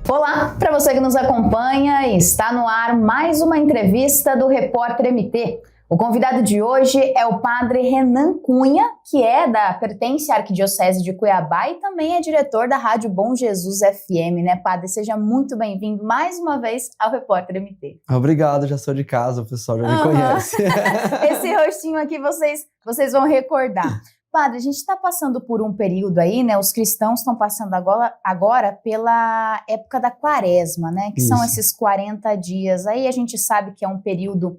Olá, para você que nos acompanha, está no ar mais uma entrevista do Repórter MT. O convidado de hoje é o padre Renan Cunha, que pertence à Arquidiocese de Cuiabá e também é diretor da Rádio Bom Jesus FM, né, padre? Seja muito bem-vindo mais uma vez ao Repórter MT. Obrigado, já sou de casa, o pessoal já me conhece. Esse rostinho aqui vocês vão recordar. Padre, a gente está passando por um período aí, né? Os cristãos estão passando agora pela época da Quaresma, né? Que são esses 40 dias. Aí a gente sabe que é um período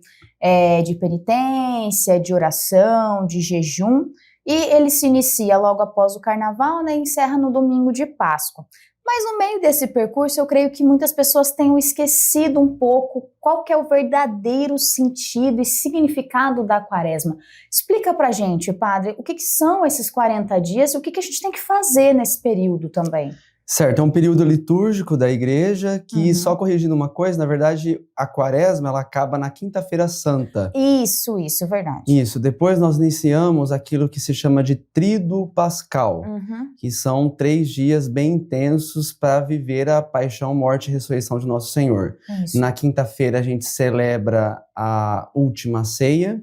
de penitência, de oração, de jejum. E ele se inicia logo após o Carnaval, né? E encerra no domingo de Páscoa. Mas no meio desse percurso, eu creio que muitas pessoas tenham esquecido um pouco qual que é o verdadeiro sentido e significado da Quaresma. Explica pra gente, padre, o que são esses 40 dias e o que a gente tem que fazer nesse período também. Certo, é um período litúrgico da igreja que, só corrigindo uma coisa, na verdade, a Quaresma, ela acaba na Quinta-feira Santa. Isso, verdade. Isso, depois nós iniciamos aquilo que se chama de Tríduo Pascal, que são 3 dias bem intensos para viver a paixão, morte e ressurreição de Nosso Senhor. Isso. Na quinta-feira a gente celebra a Última Ceia,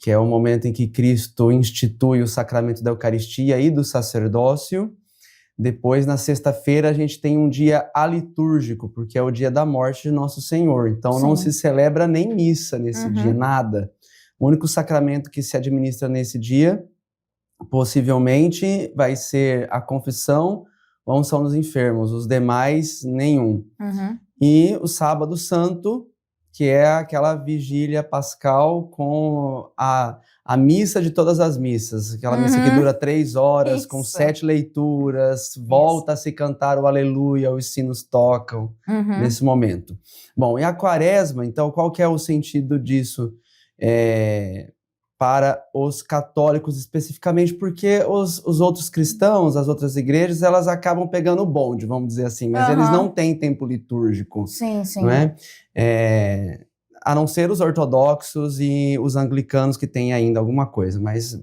que é o momento em que Cristo institui o sacramento da Eucaristia e do sacerdócio. Depois, na sexta-feira, a gente tem um dia alitúrgico, porque é o dia da morte de Nosso Senhor. Então, não se celebra nem missa nesse dia, nada. O único sacramento que se administra nesse dia, possivelmente, vai ser a confissão ou a unção dos enfermos. Os demais, nenhum. E o sábado santo, que é aquela vigília pascal com a missa de todas as missas, aquela missa que dura 3 horas, com 7 leituras, volta a se cantar o aleluia, os sinos tocam nesse momento. Bom, e a Quaresma, então, qual que é o sentido disso para os católicos especificamente? Porque os outros cristãos, as outras igrejas, elas acabam pegando o bonde, vamos dizer assim, mas eles não têm tempo litúrgico, não é? A não ser os ortodoxos e os anglicanos que têm ainda alguma coisa, mas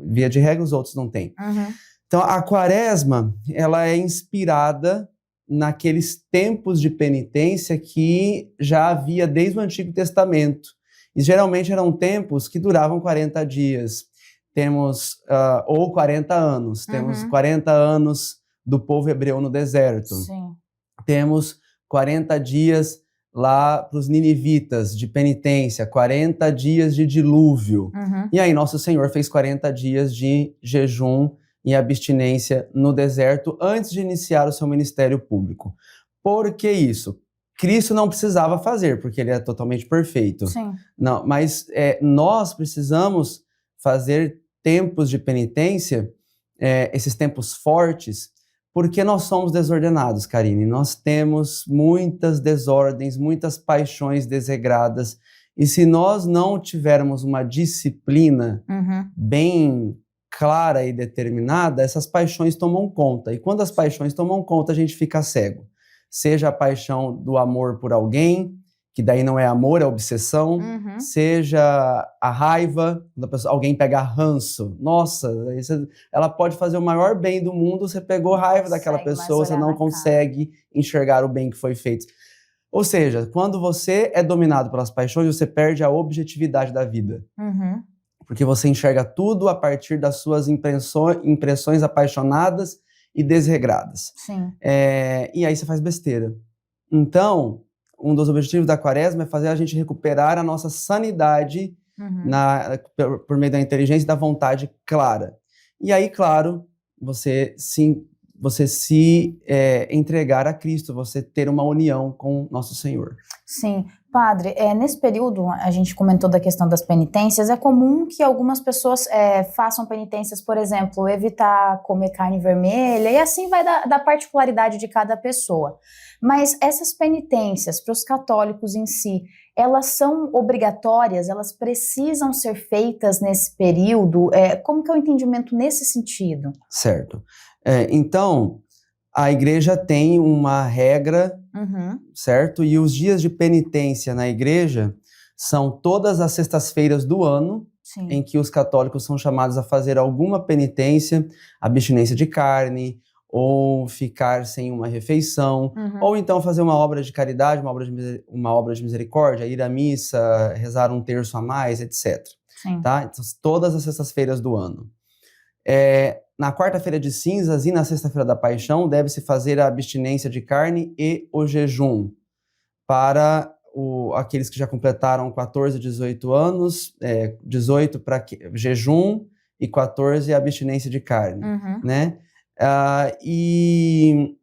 via de regra os outros não têm. Então a Quaresma, ela é inspirada naqueles tempos de penitência que já havia desde o Antigo Testamento. E geralmente eram tempos que duravam 40 dias. Temos, ou 40 anos. Temos 40 anos do povo hebreu no deserto. Temos 40 dias lá para os ninivitas de penitência, 40 dias de dilúvio. E aí Nosso Senhor fez 40 dias de jejum e abstinência no deserto antes de iniciar o seu ministério público. Por que isso? Cristo não precisava fazer, porque ele é totalmente perfeito. Não, mas nós precisamos fazer tempos de penitência, esses tempos fortes, porque nós somos desordenados, Karine. Nós temos muitas desordens, muitas paixões desregradas. E se nós não tivermos uma disciplina bem clara e determinada, essas paixões tomam conta. E quando as paixões tomam conta, a gente fica cego. Seja a paixão do amor por alguém, que daí não é amor, é obsessão. Seja a raiva, quando alguém pega ranço. Nossa, ela pode fazer o maior bem do mundo, você pegou raiva daquela pessoa, você não consegue enxergar o bem que foi feito. Ou seja, quando você é dominado pelas paixões, você perde a objetividade da vida. Porque você enxerga tudo a partir das suas impressões apaixonadas e desregradas. E aí você faz besteira. Então, um dos objetivos da Quaresma é fazer a gente recuperar a nossa sanidade por meio da inteligência e da vontade clara. E aí, claro, você se entregar a Cristo, você ter uma união com Nosso Senhor. Sim. Padre, nesse período, a gente comentou da questão das penitências, é comum que algumas pessoas façam penitências, por exemplo, evitar comer carne vermelha, e assim vai da particularidade de cada pessoa. Mas essas penitências, para os católicos em si, elas são obrigatórias, elas precisam ser feitas nesse período? Como que é o entendimento nesse sentido? Certo. Então, a igreja tem uma regra, certo? E os dias de penitência na igreja são todas as sextas-feiras do ano, em que os católicos são chamados a fazer alguma penitência, abstinência de carne, ou ficar sem uma refeição, ou então fazer uma obra de caridade, uma obra de misericórdia, ir à missa, rezar um terço a mais, etc. Tá? Então, todas as sextas-feiras do ano. Na quarta-feira de cinzas e na sexta-feira da paixão, deve-se fazer a abstinência de carne e o jejum. Para aqueles que já completaram 14, 18 anos, 18 para jejum e 14 abstinência de carne, né? E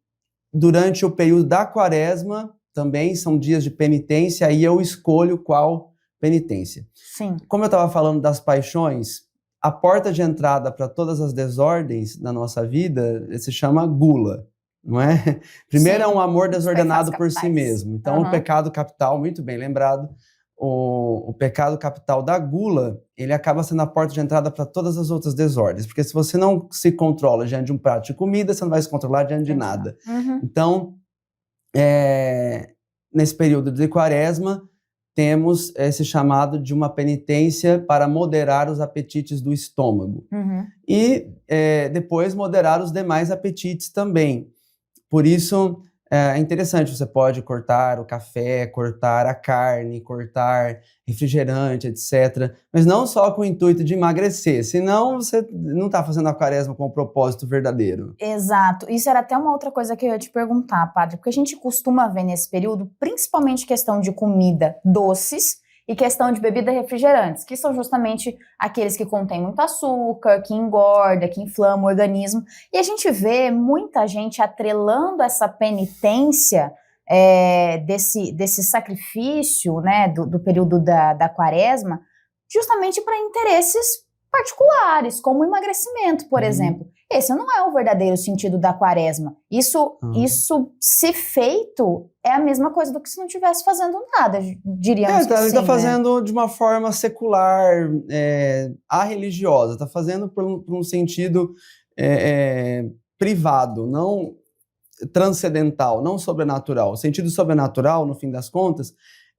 durante o período da quaresma, também são dias de penitência, e eu escolho qual penitência. Como eu estava falando das paixões, a porta de entrada para todas as desordens na nossa vida se chama gula, não é? Primeiro é um amor desordenado por si mesmo. Então, o pecado capital, muito bem lembrado, o pecado capital da gula, ele acaba sendo a porta de entrada para todas as outras desordens. Porque se você não se controla diante de um prato de comida, você não vai se controlar diante de nada. Então, nesse período de quaresma, temos esse chamado de uma penitência para moderar os apetites do estômago. E depois moderar os demais apetites também. Por isso, é interessante, você pode cortar o café, cortar a carne, cortar refrigerante, etc. Mas não só com o intuito de emagrecer, senão você não está fazendo a quaresma com o propósito verdadeiro. Exato. Isso era até uma outra coisa que eu ia te perguntar, padre, porque a gente costuma ver nesse período, principalmente questão de comida, doces, e questão de bebida refrigerantes, que são justamente aqueles que contêm muito açúcar, que engorda, que inflama o organismo. E a gente vê muita gente atrelando essa penitência desse sacrifício, né, do período da quaresma, justamente para interesses particulares, como o emagrecimento, por exemplo. Esse não é o verdadeiro sentido da quaresma. Isso, se feito, é a mesma coisa do que se não estivesse fazendo nada, diríamos que sim. Ele está fazendo de uma forma secular, arreligiosa, está fazendo por um sentido privado, não transcendental, não sobrenatural. O sentido sobrenatural, no fim das contas,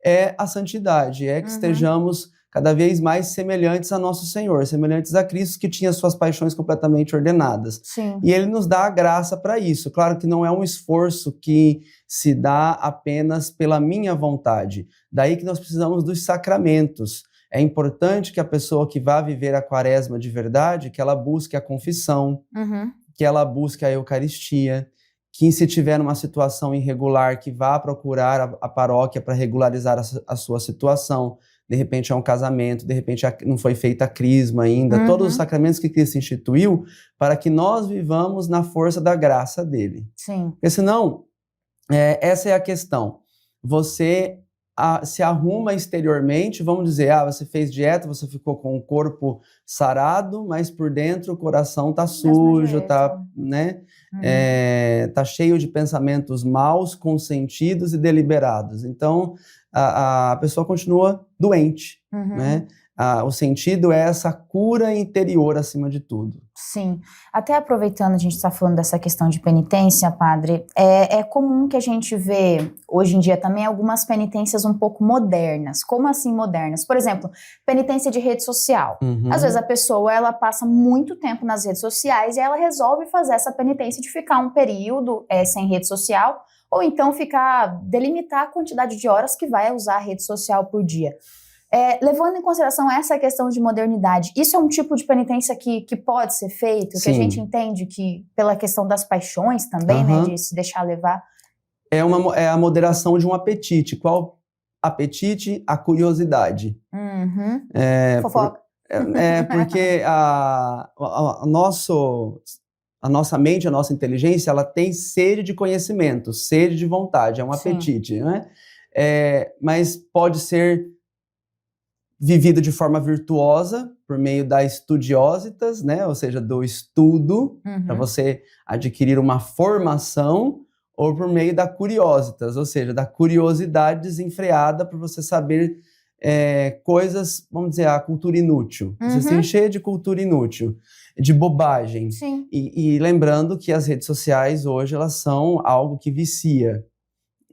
é a santidade, que estejamos cada vez mais semelhantes a nosso Senhor, semelhantes a Cristo, que tinha suas paixões completamente ordenadas. E Ele nos dá a graça para isso. Claro que não é um esforço que se dá apenas pela minha vontade. Daí que nós precisamos dos sacramentos. É importante que a pessoa que vá viver a quaresma de verdade, que ela busque a confissão, que ela busque a Eucaristia, que se tiver numa situação irregular, que vá procurar a paróquia para regularizar a sua situação. De repente é um casamento, de repente não foi feita a crisma ainda. Todos os sacramentos que Cristo instituiu para que nós vivamos na força da graça dele. Porque senão, essa é a questão. Você se arruma exteriormente, vamos dizer, você fez dieta, você ficou com o corpo sarado, mas por dentro o coração tá sujo, tá, né? Tá cheio de pensamentos maus, consentidos e deliberados. Então, a pessoa continua doente, né? O sentido é essa cura interior acima de tudo. Sim. Até aproveitando, a gente está falando dessa questão de penitência, padre, é comum que a gente vê, hoje em dia também, algumas penitências um pouco modernas. Como assim modernas? Por exemplo, penitência de rede social. Às vezes a pessoa, ela passa muito tempo nas redes sociais e ela resolve fazer essa penitência de ficar um período sem rede social, ou então delimitar a quantidade de horas que vai usar a rede social por dia. Levando em consideração essa questão de modernidade, isso é um tipo de penitência que pode ser feito, que a gente entende que pela questão das paixões também, né, de se deixar levar? É a moderação de um apetite. Qual apetite? A curiosidade. Fofoca. Porque a nossa mente, a nossa inteligência, ela tem sede de conhecimento, sede de vontade, é um apetite, né? Mas pode ser vivido de forma virtuosa, por meio da estudiositas, né? Ou seja, do estudo, para você adquirir uma formação, ou por meio da curiositas, ou seja, da curiosidade desenfreada, para você saber coisas, vamos dizer, a cultura inútil. Você se encher de cultura inútil, de bobagem. E lembrando que as redes sociais hoje, elas são algo que vicia.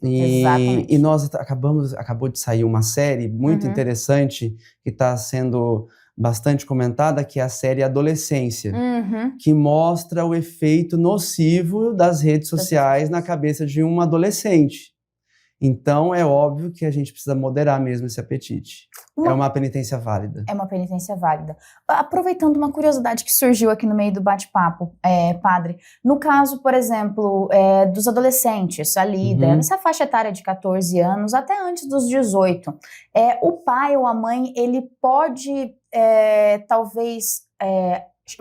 E nós acabou de sair uma série muito interessante que está sendo bastante comentada, que é a série Adolescência, que mostra o efeito nocivo das redes sociais na cabeça de um adolescente. Então, é óbvio que a gente precisa moderar mesmo esse apetite. É uma penitência válida. É uma penitência válida. Aproveitando uma curiosidade que surgiu aqui no meio do bate-papo, padre, no caso, por exemplo, dos adolescentes, ali, nessa faixa etária de 14 anos, até antes dos 18, o pai ou a mãe, ele pode, talvez...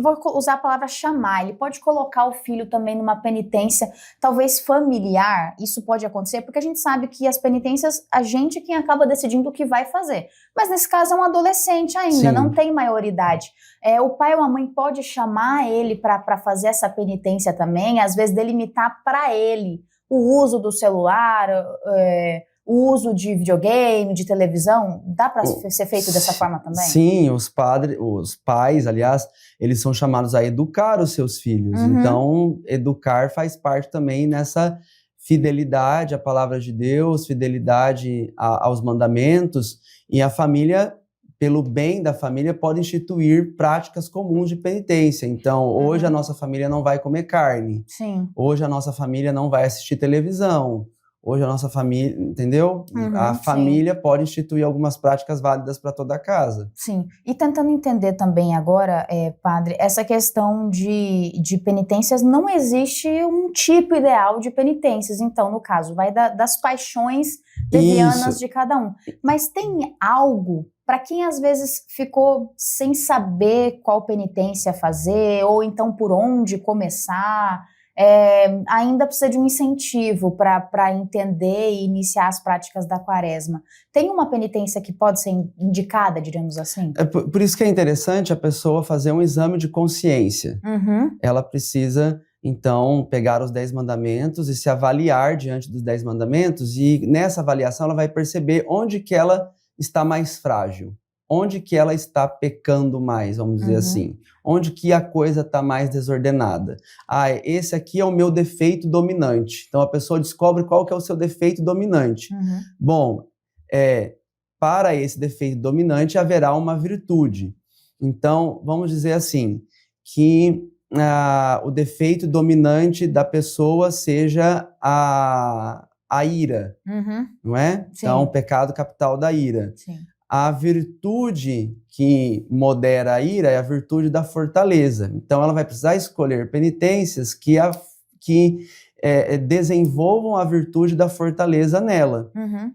vou usar a palavra chamar, ele pode colocar o filho também numa penitência, talvez familiar, isso pode acontecer, porque a gente sabe que as penitências, a gente é quem acaba decidindo o que vai fazer, mas nesse caso é um adolescente ainda, não tem maioridade. O pai ou a mãe pode chamar ele para fazer essa penitência também, às vezes delimitar para ele o uso do celular, o uso de videogame, de televisão, dá para ser feito dessa forma também? Sim, os pais, aliás, eles são chamados a educar os seus filhos. Então, educar faz parte também nessa fidelidade à palavra de Deus, fidelidade aos mandamentos, e a família, pelo bem da família, pode instituir práticas comuns de penitência. Então, hoje a nossa família não vai comer carne. Sim. Hoje a nossa família não vai assistir televisão. Hoje a nossa família, entendeu? A família pode instituir algumas práticas válidas para toda a casa. Sim. E tentando entender também agora, padre, essa questão de penitências, não existe um tipo ideal de penitências. Então, no caso, vai das paixões levianas de cada um. Mas tem algo para quem às vezes ficou sem saber qual penitência fazer, ou então por onde começar... ainda precisa de um incentivo para entender e iniciar as práticas da quaresma. Tem uma penitência que pode ser indicada, diríamos assim? Por isso que é interessante a pessoa fazer um exame de consciência. Ela precisa, então, pegar os 10 mandamentos e se avaliar diante dos 10 mandamentos, e nessa avaliação ela vai perceber onde que ela está mais frágil. Onde que ela está pecando mais, vamos dizer assim. Onde que a coisa está mais desordenada. Esse aqui é o meu defeito dominante. Então a pessoa descobre qual que é o seu defeito dominante. Bom, para esse defeito dominante haverá uma virtude. Então, vamos dizer assim, que o defeito dominante da pessoa seja a ira, não é? Sim. Então, o pecado capital da ira. Sim. A virtude que modera a ira é a virtude da fortaleza. Então, ela vai precisar escolher penitências que desenvolvam a virtude da fortaleza nela,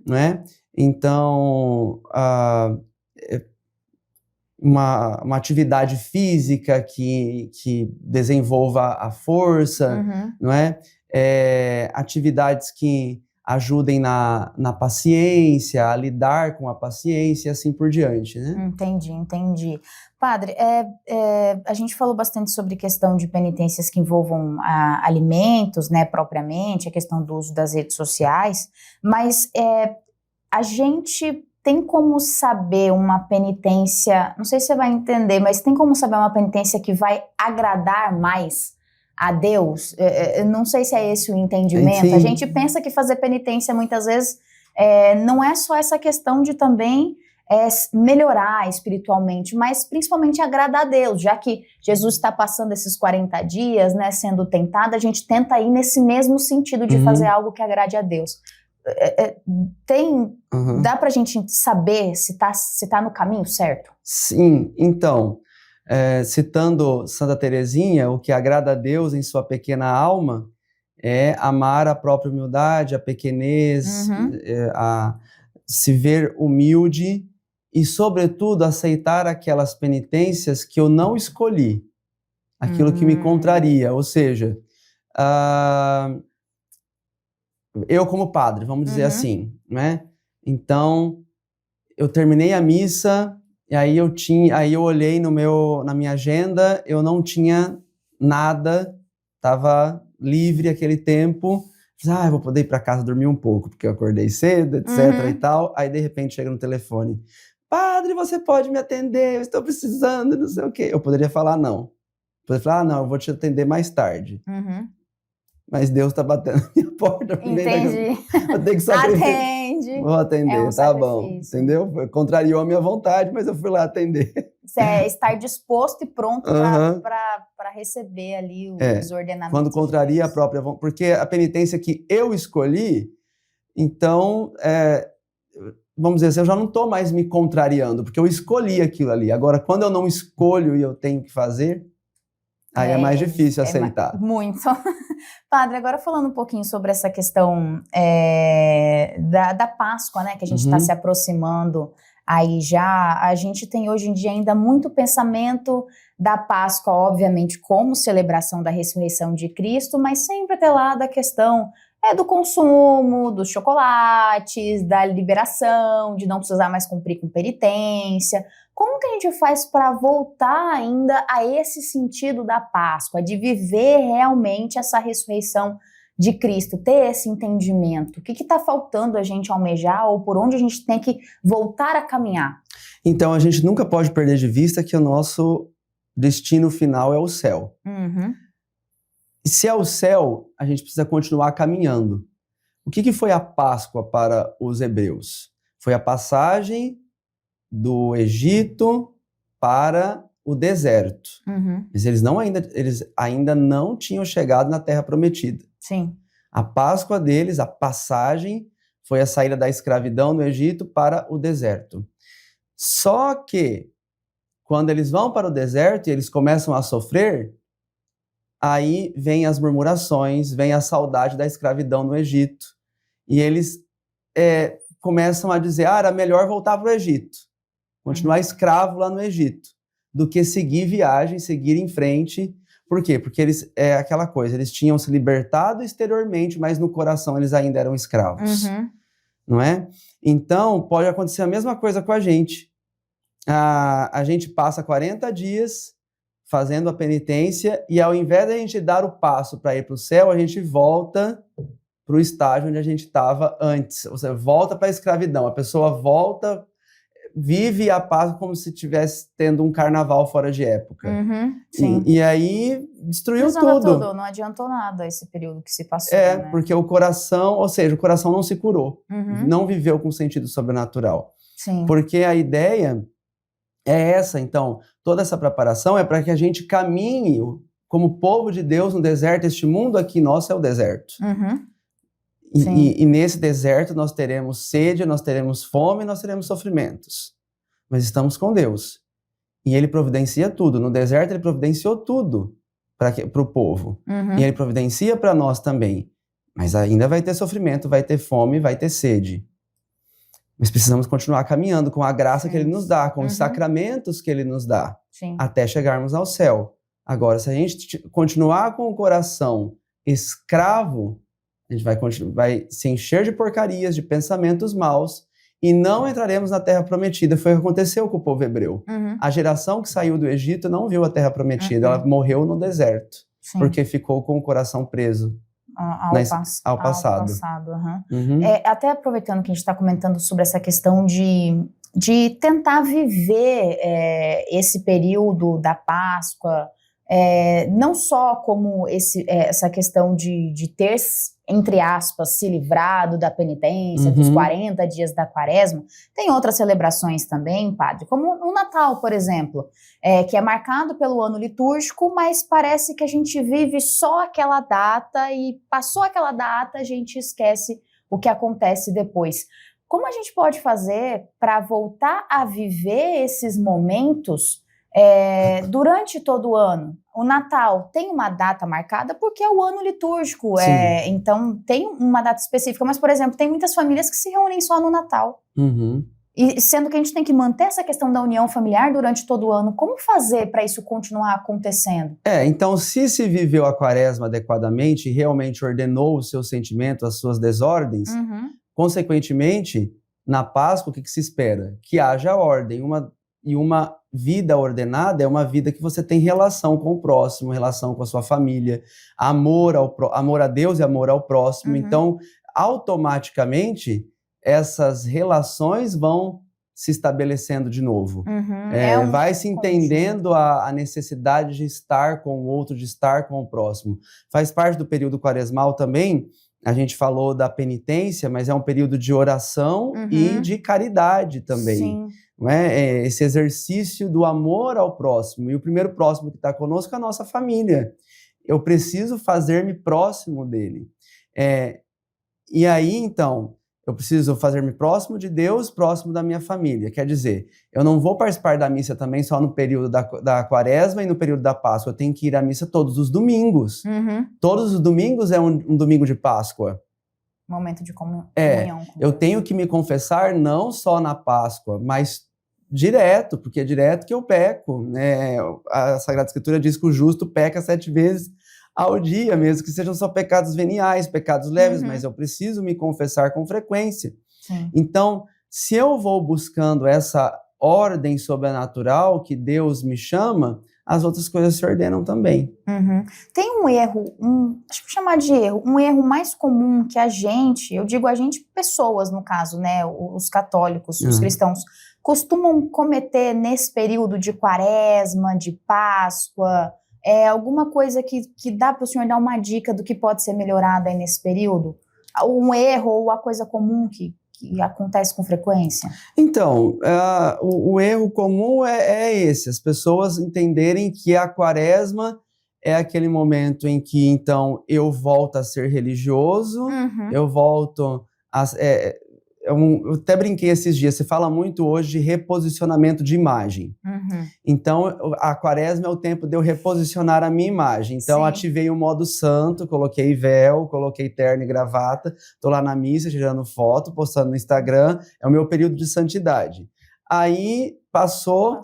não é? Então, uma atividade física que desenvolva a força, não é? Atividades que ajudem na paciência, a lidar com a paciência e assim por diante, né? Entendi. Padre, a gente falou bastante sobre questão de penitências que envolvam alimentos, né, propriamente, a questão do uso das redes sociais, mas a gente tem como saber uma penitência, não sei se você vai entender, mas tem como saber uma penitência que vai agradar mais a Deus? Não sei se é esse o entendimento. Sim. A gente pensa que fazer penitência muitas vezes não é só essa questão de também melhorar espiritualmente, mas principalmente agradar a Deus, já que Jesus está passando esses 40 dias, né, sendo tentado, a gente tenta ir nesse mesmo sentido de fazer algo que agrade a Deus. Dá pra gente saber se tá no caminho certo? Sim, então... citando Santa Teresinha, o que agrada a Deus em sua pequena alma é amar a própria humildade, a pequenez, a se ver humilde e, sobretudo, aceitar aquelas penitências que eu não escolhi, aquilo que me contraria, ou seja, eu como padre, vamos dizer assim, né? Então, eu terminei a missa... E aí eu olhei na minha agenda, eu não tinha nada, estava livre aquele tempo. Eu vou poder ir para casa dormir um pouco, porque eu acordei cedo, etc. e tal. Aí, de repente, chega no telefone. Padre, você pode me atender? Eu estou precisando, não sei o quê. Eu poderia falar não. Poderia falar, não, eu vou te atender mais tarde. Mas Deus está batendo na minha porta. Entendi. Vou ter que sacrificar. Atende. Vou atender, tá bom. Entendeu? Contrariou a minha vontade, mas eu fui lá atender. estar disposto e pronto para receber ali os ordenamentos. Quando contraria a própria vontade. Porque a penitência que eu escolhi, então, vamos dizer assim, eu já não estou mais me contrariando, porque eu escolhi aquilo ali. Agora, quando eu não escolho e eu tenho que fazer, aí é mais difícil aceitar. Muito. Padre, agora falando um pouquinho sobre essa questão da Páscoa, né, que a gente está se aproximando aí já, a gente tem hoje em dia ainda muito pensamento da Páscoa, obviamente, como celebração da ressurreição de Cristo, mas sempre atrelada a questão do consumo, dos chocolates, da liberação, de não precisar mais cumprir com penitência. Como que a gente faz para voltar ainda a esse sentido da Páscoa, de viver realmente essa ressurreição de Cristo, ter esse entendimento? O que está faltando a gente almejar ou por onde a gente tem que voltar a caminhar? Então, a gente nunca pode perder de vista que o nosso destino final é o céu. E se é o céu, a gente precisa continuar caminhando. O que foi a Páscoa para os hebreus? Foi a passagem do Egito para o deserto. Mas eles ainda não tinham chegado na Terra Prometida. Sim. A Páscoa deles, a passagem, foi a saída da escravidão no Egito para o deserto. Só que, quando eles vão para o deserto e eles começam a sofrer, aí vem as murmurações, vem a saudade da escravidão no Egito. E eles começam a dizer, era melhor voltar para o Egito, continuar escravo lá no Egito, do que seguir viagem, seguir em frente. Por quê? Porque eles, aquela coisa, eles tinham se libertado exteriormente, mas no coração eles ainda eram escravos. Não é? Então, pode acontecer a mesma coisa com a gente. A gente passa 40 dias fazendo a penitência e ao invés de a gente dar o passo para ir para o céu, a gente volta para o estágio onde a gente estava antes. Ou seja, volta para a escravidão. A pessoa volta, vive a Páscoa como se estivesse tendo um carnaval fora de época. Sim. E aí destruiu tudo. Não adiantou nada esse período que se passou. Né? Porque o coração, ou seja, o coração não se curou. Não viveu com sentido sobrenatural. Sim. Porque a ideia é essa, então, toda essa preparação é para que a gente caminhe como povo de Deus no deserto. Este mundo aqui nosso é o deserto. E nesse deserto nós teremos sede, nós teremos fome, nós teremos sofrimentos. Mas estamos com Deus. E Ele providencia tudo. No deserto Ele providenciou tudo para o povo. E Ele providencia para nós também. Mas ainda vai ter sofrimento, vai ter fome, vai ter sede. Mas precisamos continuar caminhando com a graça que Ele nos dá, com os sacramentos que Ele nos dá, até chegarmos ao céu. Agora, se a gente continuar com o coração escravo, a gente vai se encher de porcarias, de pensamentos maus, e não entraremos na Terra Prometida. Foi o que aconteceu com o povo hebreu. A geração que saiu do Egito não viu a Terra Prometida, ela morreu no deserto, porque ficou com o coração preso ao passado. Até aproveitando que a gente está comentando sobre essa questão de tentar viver esse período da Páscoa, não só como essa questão de ter, entre aspas, se livrado da penitência, dos 40 dias da Quaresma. Tem outras celebrações também, padre, como o Natal, por exemplo, que é marcado pelo ano litúrgico, mas parece que a gente vive só aquela data e passou aquela data, a gente esquece o que acontece depois. Como a gente pode fazer para voltar a viver esses momentos durante todo o ano? O Natal tem uma data marcada porque é o ano litúrgico, então tem uma data específica, mas, por exemplo, tem muitas famílias que se reúnem só no Natal. E sendo que a gente tem que manter essa questão da união familiar durante todo o ano, como fazer para isso continuar acontecendo? Então, se viveu a Quaresma adequadamente e realmente ordenou o seu sentimento, as suas desordens, consequentemente, na Páscoa, o que se espera? Que haja ordem. Uma vida ordenada é uma vida que você tem relação com o próximo, relação com a sua família, amor a Deus e amor ao próximo. Então, automaticamente, essas relações vão se estabelecendo de novo. Vai se entendendo a necessidade de estar com o outro, de estar com o próximo. Faz parte do período quaresmal também a gente falou da penitência, mas é um período de oração e de caridade também. Sim. Não é? Esse exercício do amor ao próximo. E o primeiro próximo que está conosco é a nossa família. Eu preciso fazer-me próximo dele. E aí, então, eu preciso fazer-me próximo de Deus, próximo da minha família. Quer dizer, eu não vou participar da missa também só no período da Quaresma e no período da Páscoa. Eu tenho que ir à missa todos os domingos. Todos os domingos é um domingo de Páscoa. Momento de comunhão. Eu tenho que me confessar não só na Páscoa, mas direto, porque é direto que eu peco, né? A Sagrada Escritura diz que o justo peca 7 vezes ao dia, mesmo que sejam só pecados veniais, pecados leves, mas eu preciso me confessar com frequência. Sim. Então, se eu vou buscando essa ordem sobrenatural que Deus me chama, as outras coisas se ordenam também. Tem um erro, acho que chamar de erro, um erro mais comum que a gente, eu digo a gente, pessoas no caso, né, os católicos, os cristãos, costumam cometer nesse período de Quaresma, de Páscoa, alguma coisa que dá para o senhor dar uma dica do que pode ser melhorado aí nesse período? Um erro ou a coisa comum que acontece com frequência? Então, o erro comum é esse, as pessoas entenderem que a Quaresma é aquele momento em que, então, eu volto a ser religioso, eu volto a... eu até brinquei esses dias, se fala muito hoje de reposicionamento de imagem. Então, a Quaresma é o tempo de eu reposicionar a minha imagem. Então, ativei o modo santo, coloquei véu, coloquei terno e gravata, tô lá na missa, tirando foto, postando no Instagram, é o meu período de santidade. Aí, passou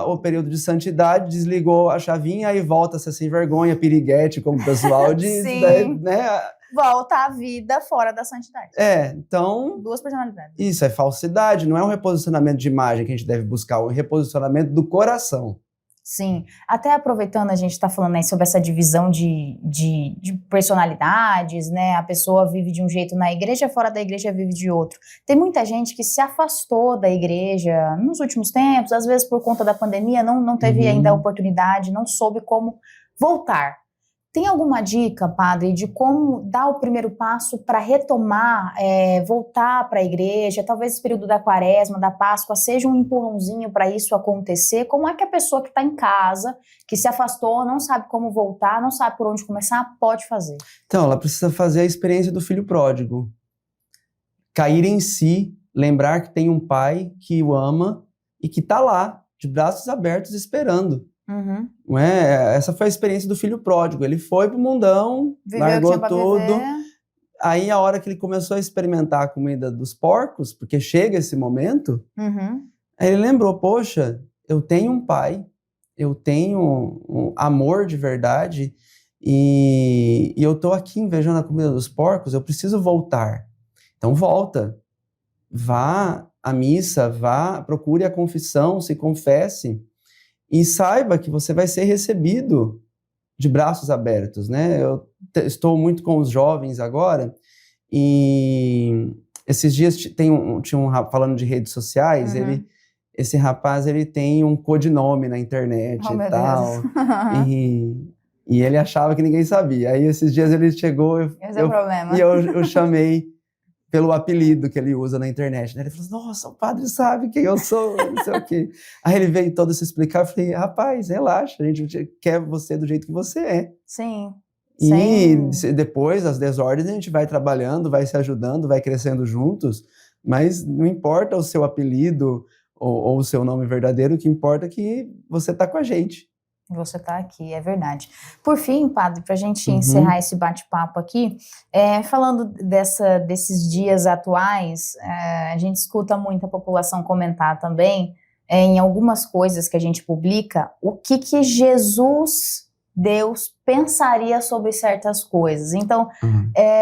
o período de santidade, desligou a chavinha, aí volta a ser sem vergonha, piriguete, como o pessoal diz, né? Volta à vida fora da santidade. Então... Duas personalidades. Isso, é falsidade, não é um reposicionamento de imagem que a gente deve buscar, é um reposicionamento do coração. Sim, até aproveitando, a gente está falando aí sobre essa divisão de personalidades, né? A pessoa vive de um jeito na igreja, fora da igreja vive de outro. Tem muita gente que se afastou da igreja nos últimos tempos, às vezes por conta da pandemia, não teve ainda a oportunidade, não soube como voltar. Tem alguma dica, padre, de como dar o primeiro passo para retomar, voltar para a igreja? Talvez esse período da Quaresma, da Páscoa, seja um empurrãozinho para isso acontecer. Como é que a pessoa que está em casa, que se afastou, não sabe como voltar, não sabe por onde começar, pode fazer? Então, ela precisa fazer a experiência do filho pródigo. Cair em si, lembrar que tem um pai que o ama e que está lá, de braços abertos, esperando. Não é? Essa foi a experiência do filho pródigo. Ele foi pro mundão, largou tudo. Aí, a hora que ele começou a experimentar a comida dos porcos, porque chega esse momento, aí ele lembrou, poxa, eu tenho um pai, eu tenho um amor de verdade e eu tô aqui invejando a comida dos porcos, eu preciso voltar. Então, volta. Vá à missa, procure a confissão, se confesse. E saiba que você vai ser recebido de braços abertos, né? Eu estou muito com os jovens agora e esses dias tinha um falando de redes sociais, esse rapaz ele tem um codinome na internet e tal, e ele achava que ninguém sabia. Aí esses dias ele chegou Esse é o problema. E eu chamei pelo apelido que ele usa na internet, né? Ele falou, nossa, o padre sabe quem eu sou, não sei o quê. Aí ele veio todo se explicar, eu falei, rapaz, relaxa, a gente quer você do jeito que você é. Sim. E depois, as desordens, a gente vai trabalhando, vai se ajudando, vai crescendo juntos, mas não importa o seu apelido ou o seu nome verdadeiro, o que importa é que você está com a gente. Você está aqui, é verdade. Por fim, padre, para a gente encerrar esse bate-papo aqui, falando desses dias atuais, a gente escuta muito a população comentar também, em algumas coisas que a gente publica, o que Jesus, Deus, pensaria sobre certas coisas. Então,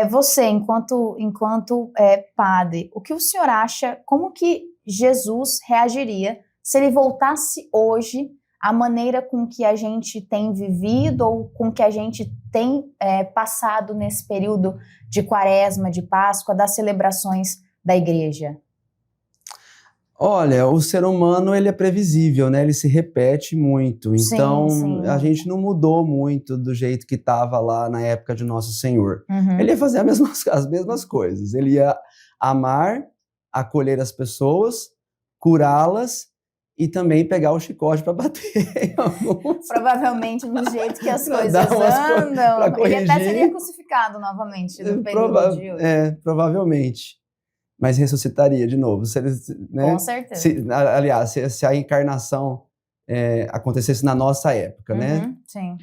você, enquanto padre, o que o senhor acha, como que Jesus reagiria se ele voltasse hoje a maneira com que a gente tem vivido ou com que a gente tem passado nesse período de Quaresma, de Páscoa, das celebrações da igreja? Olha, o ser humano, ele é previsível, né? Ele se repete muito. Então, a gente não mudou muito do jeito que estava lá na época de Nosso Senhor. Ele ia fazer as mesmas coisas. Ele ia amar, acolher as pessoas, curá-las e também pegar o chicote para bater em alguns. Provavelmente, do jeito que as coisas andam, ele até seria crucificado novamente no período de hoje. Provavelmente. Mas ressuscitaria de novo. Né? Com certeza. Aliás, se a encarnação acontecesse na nossa época, né? Sim.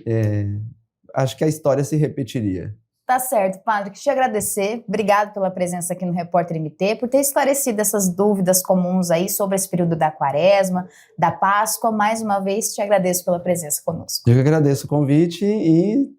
Acho que a história se repetiria. Tá certo, padre. Quero te agradecer. Obrigado pela presença aqui no Repórter MT, por ter esclarecido essas dúvidas comuns aí sobre esse período da Quaresma, da Páscoa. Mais uma vez, te agradeço pela presença conosco. Eu que agradeço o convite e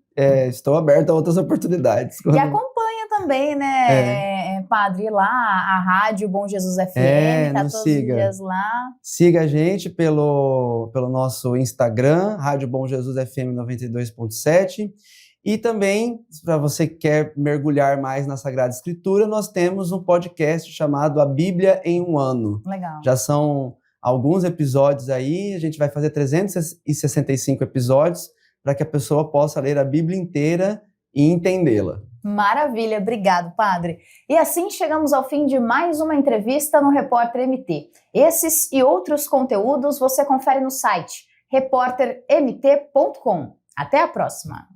estou aberto a outras oportunidades. E acompanha também, né, padre, lá a rádio Bom Jesus FM, tá todos os dias lá. Siga a gente pelo nosso Instagram, Rádio Bom Jesus FM 92.7. E também, para você que quer mergulhar mais na Sagrada Escritura, nós temos um podcast chamado A Bíblia em um Ano. Legal. Já são alguns episódios aí, a gente vai fazer 365 episódios para que a pessoa possa ler a Bíblia inteira e entendê-la. Maravilha, obrigado, padre. E assim chegamos ao fim de mais uma entrevista no Repórter MT. Esses e outros conteúdos você confere no site repórtermt.com. Até a próxima!